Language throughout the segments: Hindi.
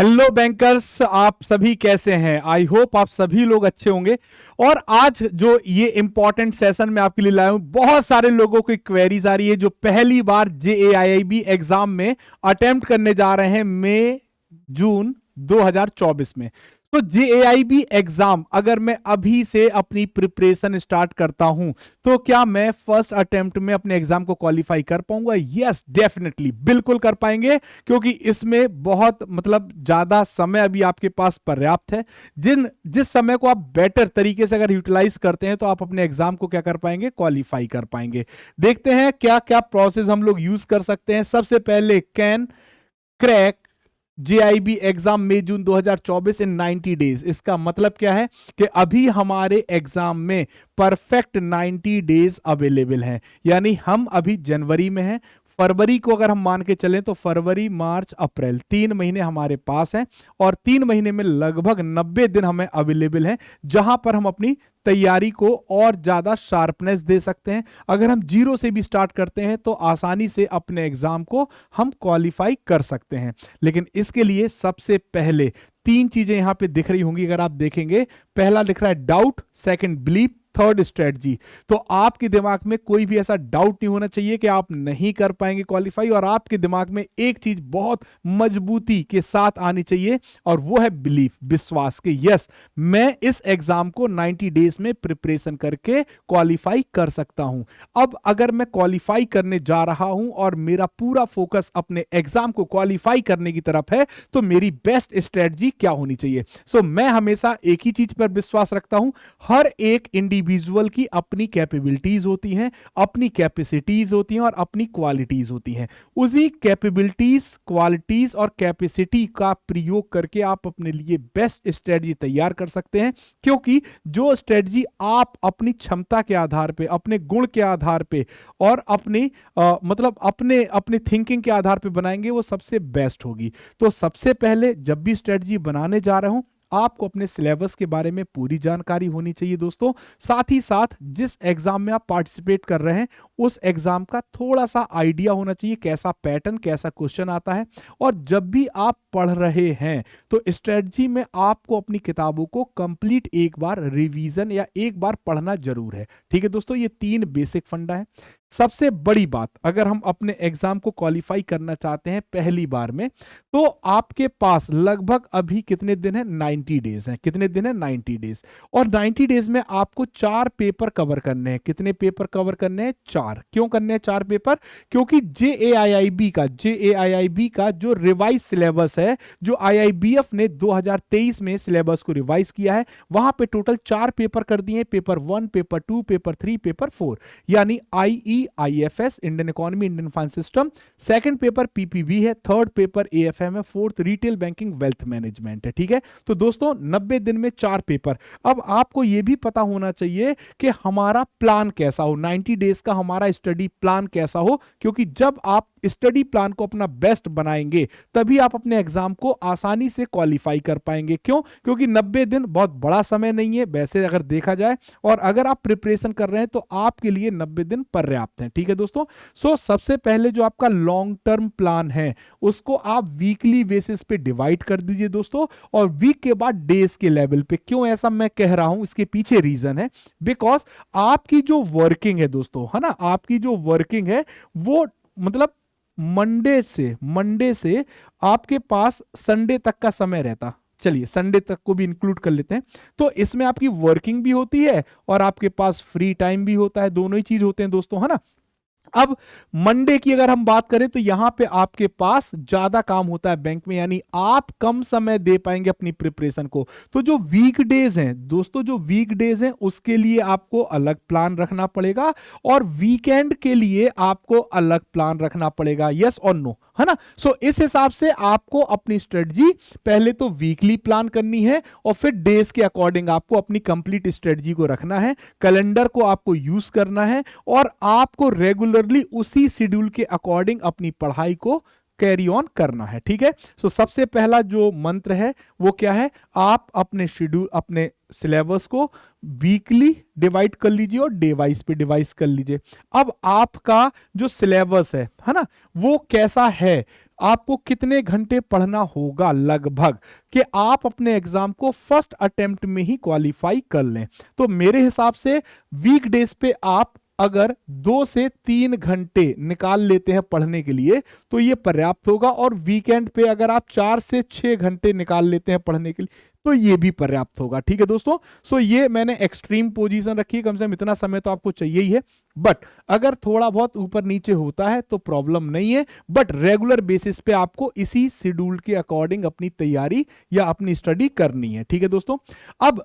हेलो बैंकर्स, आप सभी कैसे हैं? आई होप आप सभी लोग अच्छे होंगे। और आज जो ये इंपॉर्टेंट सेशन मैं आपके लिए लाया हूं, बहुत सारे लोगों की क्वेरीज आ रही है जो पहली बार जेएआईबी एग्जाम में अटेम्प्ट करने जा रहे हैं मई जून 2024 में। तो जेएआईबी एग्जाम अगर मैं अभी से अपनी प्रिपरेशन स्टार्ट करता हूं तो क्या मैं फर्स्ट अटेम्प्ट में अपने एग्जाम को क्वालिफाई कर पाऊंगा? यस, डेफिनेटली, बिल्कुल कर पाएंगे, क्योंकि इसमें बहुत ज्यादा समय अभी आपके पास पर्याप्त है। जिस समय को आप बेटर तरीके से अगर यूटिलाइज करते हैं तो आप अपने एग्जाम को क्या कर पाएंगे? क्वालिफाई कर पाएंगे। देखते हैं क्या क्या प्रोसेस हम लोग यूज कर सकते हैं। सबसे पहले, can crack JIB exam May June 2024 in 90 days. इसका मतलब क्या है कि अभी हमारे एग्जाम में परफेक्ट 90 डेज अवेलेबल हैं। यानी हम अभी जनवरी में हैं, फरवरी को अगर हम मान के चलें तो फरवरी, मार्च, अप्रैल 3 महीने हमारे पास हैं, और 3 महीने में लगभग 90 दिन हमें अवेलेबल हैं जहां पर हम अपनी तैयारी को और ज्यादा शार्पनेस दे सकते हैं। अगर हम जीरो से भी स्टार्ट करते हैं तो आसानी से अपने एग्जाम को हम क्वालिफाई कर सकते हैं। लेकिन इसके लिए सबसे पहले 3 चीजें यहां पे दिख रही होंगी, अगर आप देखेंगे। पहला लिख रहा है doubt, second belief, third strategy. तो आपके दिमाग में कोई भी ऐसा डाउट नहीं होना चाहिए कि आप नहीं कर पाएंगे क्वालिफाई, और आपके दिमाग में एक चीज बहुत मजबूती के साथ आनी चाहिए, और वो है बिलीफ, विश्वास के यस, मैं इस एग्जाम को 90 डेज में प्रिपरेशन करके क्वालिफाई कर सकता हूं। अब अगर मैं क्वालिफाई करने जा रहा हूं और मेरा पूरा फोकस अपने एग्जाम को क्वालिफाई करने की तरफ है, तो मेरी बेस्ट स्ट्रेटजी क्या होनी चाहिए? मैं हमेशा एक ही चीज पर विश्वास रखता हूं, हर एक इंडिविजुअल की अपनी कैपेबिलिटीज होती हैं, अपनी कैपेसिटीज होती हैं और अपनी क्वालिटीज होती हैं। उसी कैपेबिलिटीज, क्वालिटीज और कैपेसिटी का प्रयोग करके आप अपने लिए बेस्ट स्ट्रेटजी तैयार कर सकते हैं, क्योंकि जो स्ट्रेटजी आप अपनी क्षमता के आधार पे, अपने गुण के आधार पे और अपनी अपने अपने थिंकिंग के आधार पे बनाएंगे, वो सबसे बेस्ट होगी। तो सबसे पहले जब भी स्ट्रेटजी बनाने जा रहे हो, आपको अपने सिलेबस के बारे में पूरी जानकारी होनी चाहिए दोस्तों। साथ ही साथ जिस एग्जाम में आप पार्टिसिपेट कर रहे हैं उस एग्जाम का थोड़ा सा आइडिया होना चाहिए, कैसा पैटर्न, कैसा क्वेश्चन आता है। और जब भी आप पढ़ रहे हैं तो स्ट्रेटजी में आपको अपनी किताबों को कंप्लीट एक बार रिवीजन या एक बार पढ़ना जरूर है। ठीक है दोस्तों, ये 3 बेसिक फंडा है। सबसे बड़ी बात, अगर हम अपने एग्जाम को क्वालिफाई करना चाहते हैं पहली बार में, तो आपके पास लगभग अभी कितने दिन है? 90 डेज हैं। कितने दिन है? 90 डेज। और 90 डेज में आपको 4 पेपर कवर करने हैं। कितने पेपर कवर करने हैं? 4। क्यों करने हैं 4 पेपर? क्योंकि जेएआईआईबी का जो रिवाइज सिलेबस है, जो आईआईबीएफ ने 2023 में सिलेबस को रिवाइज किया है, वहां पे टोटल 4 पेपर कर दिए हैं। Paper 1, paper 2, paper 3, paper 4। यानी IEIFS, Indian economy, Indian finance system. Second paper PPB है। थर्ड पेपर एएफएम है। Fourth retail banking wealth management है। ठीक है, तो दोस्तों 90 दिन में 4 पेपर। अब आपको यह भी पता होना चाहिए कि हमारा प्लान कैसा हो, 90 डेज का हमारा स्टडी प्लान कैसा हो, क्योंकि जब आप स्टडी प्लान को अपना बेस्ट बनाएंगे तभी आप अपने एग्जाम को आसानी से क्वालिफाई कर पाएंगे। क्यों? क्योंकि 90 दिन बहुत बड़ा समय नहीं है वैसे अगर देखा जाए, और अगर आप प्रिपरेशन कर रहे हैं तो आपके लिए 90 दिन पर्याप्त हैं। ठीक है दोस्तों, सबसे पहले जो आपका लॉन्ग टर्म प्लान है उसको आप वीकली बेसिस पे डिवाइड कर दीजिए दोस्तों, और वीक के बाद डेज के लेवल पे। क्यों ऐसा मैं कह रहा हूं, इसके पीछे रीजन है, बिकॉज आपकी जो वर्किंग है दोस्तों, है ना, आपकी जो वर्किंग है वो मंडे से आपके पास संडे तक का समय रहता। चलिए संडे तक को भी इंक्लूड कर लेते हैं। तो इसमें आपकी वर्किंग भी होती है और आपके पास फ्री टाइम भी होता है, दोनों ही चीज होते हैं दोस्तों, है ना। अब मंडे की अगर हम बात करें तो यहां पे आपके पास ज्यादा काम होता है बैंक में, यानी आप कम समय दे पाएंगे अपनी प्रिपरेशन को। तो जो वीकडेज हैं दोस्तों, जो वीकडेज हैं उसके लिए आपको अलग प्लान रखना पड़ेगा, और वीकेंड के लिए आपको अलग प्लान रखना पड़ेगा। यस और नो, है ना। इस हिसाब से आपको अपनी स्ट्रेटजी पहले तो वीकली प्लान करनी है, और फिर डेज के अकॉर्डिंग आपको अपनी कंप्लीट स्ट्रेटजी को रखना है। कैलेंडर को आपको यूज करना है, और आपको रेगुलरली उसी शेड्यूल के अकॉर्डिंग अपनी पढ़ाई को कैरी ऑन करना है। ठीक है, सो सबसे पहला जो मंत्र है वो क्या है, आप अपने शेड्यूल, अपने सिलेबस को वीकली डिवाइड कर लीजिए और डे वाइज पे डिवाइड कर लीजिए। अब आपका जो सिलेबस है ना, वो कैसा है, आपको कितने घंटे पढ़ना होगा लगभग कि आप अपने एग्जाम को फर्स्ट अटेम्प्ट में ही क्वालिफाई कर लें। तो मेरे हिसाब से वीकडेज पे आप अगर 2 से 3 घंटे निकाल लेते हैं पढ़ने के लिए तो ये पर्याप्त होगा, और वीकेंड पे अगर आप 4 से 6 घंटे निकाल लेते हैं पढ़ने के लिए तो ये भी पर्याप्त होगा। ठीक है दोस्तों, सो ये मैंने एक्सट्रीम पोजीशन रखी है, कम से कम इतना समय तो आपको चाहिए ही है। बट अगर थोड़ा बहुत ऊपर नीचे होता है तो प्रॉब्लम नहीं है, बट रेगुलर बेसिस पे आपको इसी शेड्यूल के अकॉर्डिंग अपनी तैयारी या अपनी स्टडी करनी है। ठीक है दोस्तों, अब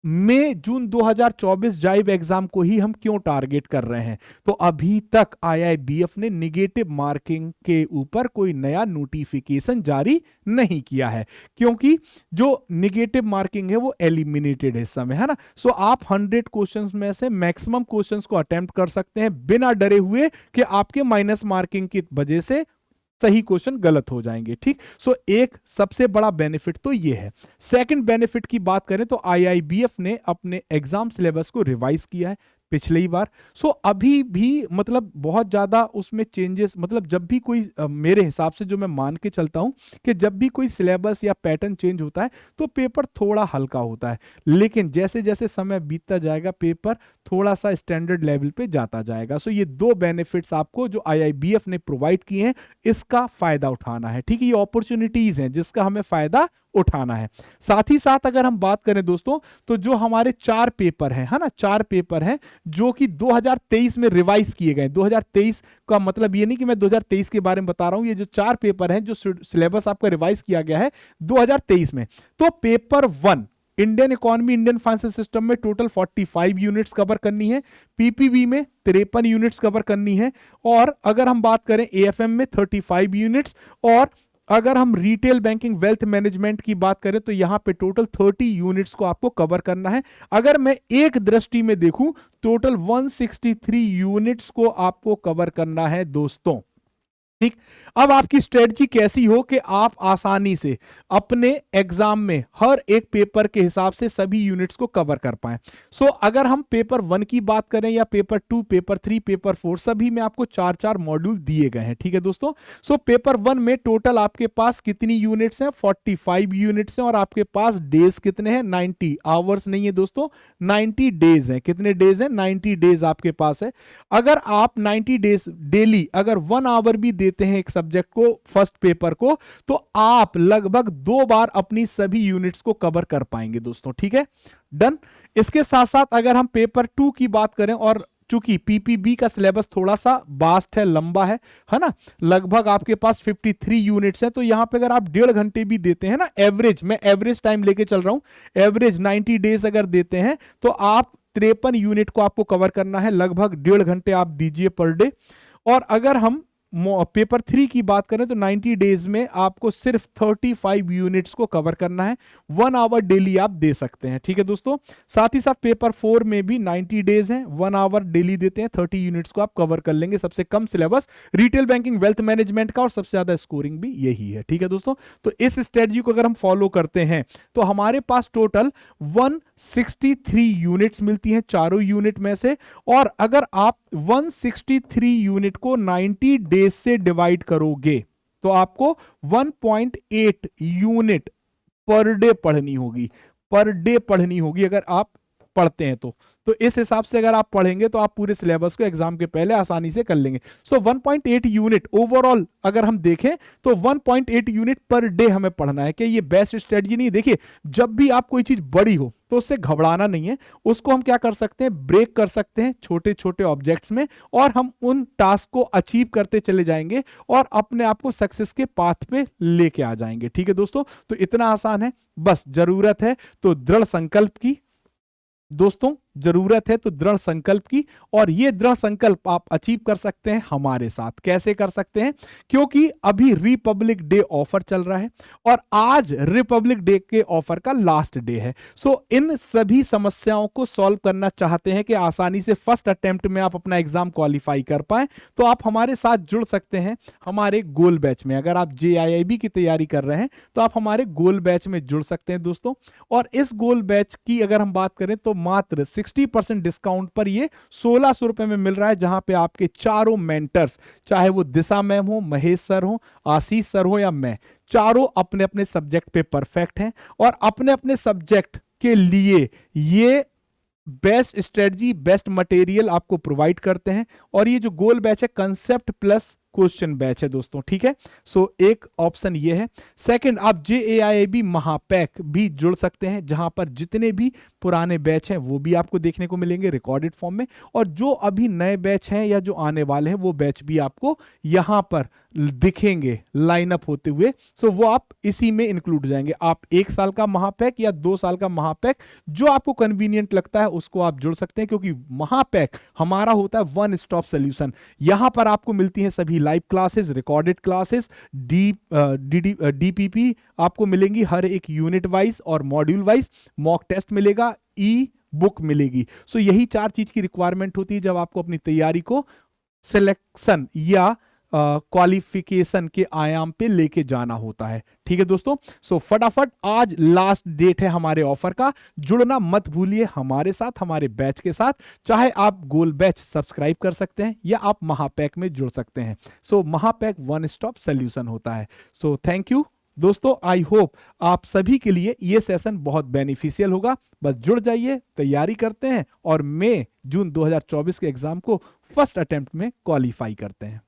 मई जून 2024 जाइब एग्जाम को ही हम क्यों टारगेट कर रहे हैं, तो अभी तक आईआईबीएफ ने निगेटिव मार्किंग के ऊपर कोई नया नोटिफिकेशन जारी नहीं किया है, क्योंकि जो निगेटिव मार्किंग है वो एलिमिनेटेड है इस समय, है ना। सो आप 100 क्वेश्चंस में से मैक्सिमम क्वेश्चंस को अटेम्प्ट कर सकते हैं बिना डरे हुए कि आपके माइनस मार्किंग की वजह से सही क्वेश्चन गलत हो जाएंगे। ठीक, सो एक सबसे बड़ा बेनिफिट तो ये है। सेकंड बेनिफिट की बात करें तो आईआईबीएफ ने अपने एग्जाम सिलेबस को रिवाइज किया है पिछले ही बार। सो अभी भी मतलब बहुत ज्यादा उसमें चेंजेस, मतलब जब भी कोई मेरे हिसाब से जो मैं मान के चलता हूं कि जब भी कोई सिलेबस या पैटर्न चेंज होता है तो पेपर थोड़ा हल्का होता है, लेकिन जैसे जैसे समय बीतता जाएगा पेपर थोड़ा सा स्टैंडर्ड लेवल पे जाता जाएगा। सो ये दो बेनिफिट्स आपको जो आईआईबीएफ ने प्रोवाइड किए हैं इसका फायदा उठाना है। ठीक है, ये अपॉर्चुनिटीज हैं जिसका हमें फायदा उठाना है। साथ ही साथ अगर हम बात करें दोस्तों तो जो हमारे 4 पेपर हैं, है ना, 4 पेपर हैं जो कि 2023 में रिवाइज किए गए। 2023 का मतलब ये नहीं कि मैं 2023 के बारे में बता रहा हूं, ये जो 4 पेपर हैं जो सिलेबस आपका रिवाइज किया गया है 2023 में। तो paper 1 Indian economy, Indian financial system में टोटल 45 यूनिट्स कवर करनी है, पीपीबी में 53 यूनिट्स कवर करनी है, और अगर हम बात करें एएफएम में 35 यूनिट्स, और अगर हम रिटेल बैंकिंग वेल्थ मैनेजमेंट की बात करें तो यहां पे टोटल 30 यूनिट्स को आपको कवर करना है। अगर मैं एक दृष्टि में देखूं टोटल 163 यूनिट्स को आपको कवर करना है दोस्तों। ठीक, अब आपकी स्ट्रेटजी कैसी हो कि आप आसानी से अपने एग्जाम में हर एक पेपर के हिसाब से सभी यूनिट्स को कवर कर पाएं। सो अगर हम पेपर 1 की बात करें या पेपर 2, पेपर 3, पेपर 4, सभी में आपको 4-4 मॉड्यूल दिए गए हैं। ठीक है दोस्तों, सो पेपर 1 में टोटल आपके पास कितनी यूनिट्स हैं, 45 यूनिट्स हैं, और आपके पास डेज कितने हैं, 90 आवर्स नहीं है दोस्तों, 90 डेज हैं। कितने डेज हैं, 90 डेज आपके पास है। अगर आप 90 डेज डेली अगर 1 आवर भी देते हैं एक सब्जेक्ट को, फर्स्ट पेपर को, तो आप लगभग 2 बार अपनी सभी यूनिट्स को कवर कर पाएंगे दोस्तों। ठीक है, डन। इसके साथ साथ अगर हम पेपर 2 की बात करें, और चूंकि पीपीबी का सिलेबस थोड़ा सा वास्ट है, लंबा है ना, लगभग आपके पास 53 यूनिट्स हैं, तो यहां पे अगर आप 1.5 घंटे भी देते हैं ना, एवरेज, मैं एवरेज टाइम लेके चल रहा हूं, एवरेज 90 डेज अगर देते हैं तो आप 53 यूनिट को आपको कवर करना है, लगभग 1.5 घंटे आप दीजिए पर डे। और अगर हम पेपर 3 की बात करें तो 90 डेज में आपको सिर्फ 35 यूनिट्स को कवर करना है, 1 आवर डेली आप दे सकते हैं। ठीक है दोस्तों, साथ ही साथ पेपर 4 में भी 90 डेज हैं, 1 आवर डेली देते हैं, 30 यूनिट्स को आप कवर कर लेंगे। सबसे कम syllabus retail banking wealth management का, और सबसे ज्यादा स्कोरिंग भी यही है। ठीक है दोस्तों, तो इस स्ट्रेटजी को अगर हम फॉलो करते हैं तो हमारे पास टोटल 163 यूनिट्स मिलती हैं चारों यूनिट में से, और अगर आप 163 यूनिट को 90 डेज से डिवाइड करोगे तो आपको 1.8 यूनिट पर डे पढ़नी होगी, पर डे पढ़नी होगी अगर आप पढ़ते हैं तो इस हिसाब से अगर आप पढ़ेंगे तो आप पूरे सिलेबस को एग्जाम के पहले आसानी से कर लेंगे। सो 1.8 यूनिट ओवरऑल अगर हम देखें तो 1.8 यूनिट पर डे हमें पढ़ना है। कि ये बेस्ट स्ट्रेटजी नहीं? देखिए, जब भी आप कोई चीज बड़ी हो तो उससे घबराना नहीं है, उसको हम क्या कर सकते हैं, ब्रेक कर सकते हैं छोटे छोटे ऑब्जेक्ट्स में, और हम उन टास्क को अचीव करते चले जाएंगे और अपने आप को सक्सेस के पाथ पे लेके आ जाएंगे। ठीक है दोस्तों, तो इतना आसान है, बस जरूरत है तो दृढ़ संकल्प की दोस्तों, जरूरत है तो दृढ़ संकल्प की, और ये दृढ़ संकल्प आप अचीव कर सकते हैं हमारे साथ। कैसे कर सकते हैं? क्योंकि अभी रिपब्लिक डे ऑफर चल रहा है और आज रिपब्लिक डे के ऑफर का लास्ट डे है। सो इन सभी समस्याओं को सॉल्व करना चाहते हैं कि आसानी से फर्स्ट अटेम्प्ट में आप अपना एग्जाम क्वालिफाई कर पाए, तो आप हमारे साथ जुड़ सकते हैं हमारे गोल बैच में। अगर आप JIIB की तैयारी कर रहे हैं तो आप हमारे गोल बैच में जुड़ सकते हैं दोस्तों। और इस गोल बैच की अगर हम बात करें तो मात्र 60% डिस्काउंट पर ये 1600 रुपए में मिल रहा है, जहां पे आपके चारों मेंटर्स, चाहे वो दिशा मैम हो, महेश सर हो, आशीष सर हो या मैं, चारों अपने अपने सब्जेक्ट पे परफेक्ट हैं और अपने अपने सब्जेक्ट के लिए ये बेस्ट स्ट्रेटजी, बेस्ट मटेरियल आपको प्रोवाइड करते हैं। और ये जो गोल बैच है कंसेप्ट प्लस क्वेश्चन बैच है दोस्तों, ठीक है। सो एक ऑप्शन ये है। सेकंड, आप JAIB महापैक भी जुड़ सकते हैं, जहां पर जितने भी पुराने बैच हैं वो भी आपको देखने को मिलेंगे रिकॉर्डेड फॉर्म में, और जो अभी नए बैच हैं या जो आने वाले हैं वो बैच भी आपको यहां पर दिखेंगे लाइनअप होते हुए। सो वो आप इसी में इंक्लूड हो जाएंगे। आप 1 साल का महापैक या 2 साल का महापैक, जो आपको कन्वीनियंट लगता है उसको आप जुड़ सकते हैं, क्योंकि महापैक हमारा होता है वन स्टॉप सोल्यूशन। यहां पर आपको मिलती हैं सभी live classes, recorded classes, DPP आपको मिलेंगी हर एक यूनिट वाइज और मॉड्यूल वाइज, मॉक टेस्ट मिलेगा, ई बुक मिलेगी। सो यही 4 चीज की रिक्वायरमेंट होती है जब आपको अपनी तैयारी को सिलेक्शन या क्वालिफिकेशन के आयाम पे लेके जाना होता है, ठीक है दोस्तों। सो फटाफट आज लास्ट डेट है हमारे ऑफर का, जुड़ना मत भूलिए हमारे साथ, हमारे बैच के साथ। चाहे आप गोल बैच सब्सक्राइब कर सकते हैं या आप महापैक में जुड़ सकते हैं। सो महापैक वन स्टॉप सोल्यूशन होता है। सो थैंक यू दोस्तों, आई होप आप सभी के लिए ये सेशन बहुत बेनिफिशियल होगा। बस जुड़ जाइए, तैयारी करते हैं और मई जून 2024 के एग्जाम को फर्स्ट अटेम्प्ट में क्वालिफाई करते हैं।